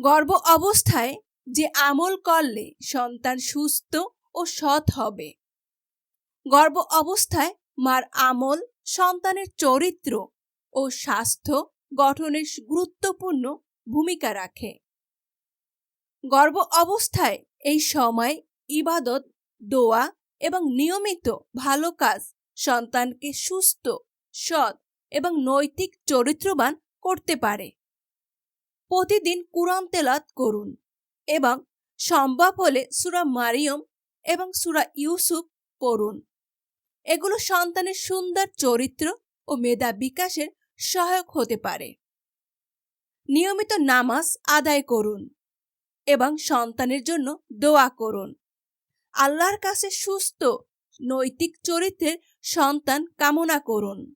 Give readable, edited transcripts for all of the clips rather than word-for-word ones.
গর্ভ অবস্থায় যে আমল করলে সন্তান সুস্থ ও সৎ হবে। গর্ভ অবস্থায় মার আমল সন্তানের চরিত্র ও স্বাস্থ্য গঠনে গুরুত্বপূর্ণ ভূমিকা রাখে। গর্ভ অবস্থায় এই সময় ইবাদত, দোয়া এবং নিয়মিত ভালো কাজ সন্তানকে সুস্থ, সৎ এবং নৈতিক চরিত্রবান করতে পারে। প্রতিদিন কুরআন তেলাওয়াত করুন এবং সম্ভব হলে সূরা মারিয়ম এবং সূরা ইউসুফ পড়ুন। এগুলো সন্তানের সুন্দর চরিত্র ও মেধা বিকাশের সহায়ক হতে পারে। নিয়মিত নামাজ আদায় করুন এবং সন্তানের জন্য দোয়া করুন। আল্লাহর কাছে সুস্থ, নৈতিক চরিত্রের সন্তান কামনা করুন।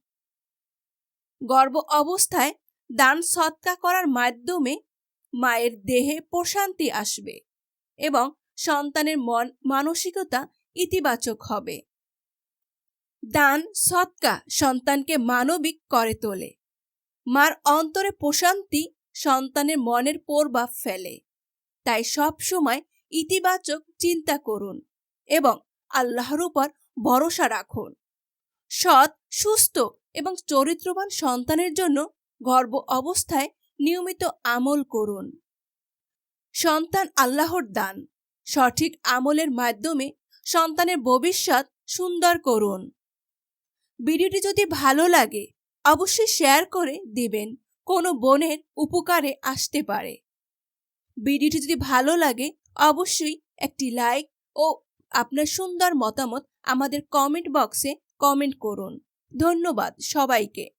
গর্ভ অবস্থায় দান সৎকা করার মাধ্যমে মায়ের দেহে প্রশান্তি আসবে এবং সন্তানের মানসিকতা ইতিবাচক হবে। দান সৎকা সন্তানকে মানবিক করে তোলে। মার অন্তরে প্রশান্তি সন্তানের মনের প্রভাব ফেলে। তাই সব সময় ইতিবাচক চিন্তা করুন এবং আল্লাহর উপর ভরসা রাখুন। সৎ, সুস্থ এবং চরিত্রবান সন্তানের জন্য গর্ভ অবস্থায় নিয়মিত আমল করুন। সন্তান আল্লাহর দান। সঠিক আমলের মাধ্যমে সন্তানের ভবিষ্যৎ সুন্দর করুন। ভিডিওটি যদি ভালো লাগে অবশ্যই শেয়ার করে দিবেন, কোনো বোনের উপকারে আসতে পারে। ভিডিওটি যদি ভালো লাগে অবশ্যই একটি লাইক ও আপনার সুন্দর মতামত আমাদের কমেন্ট বক্সে কমেন্ট করুন। ধন্যবাদ সবাইকে।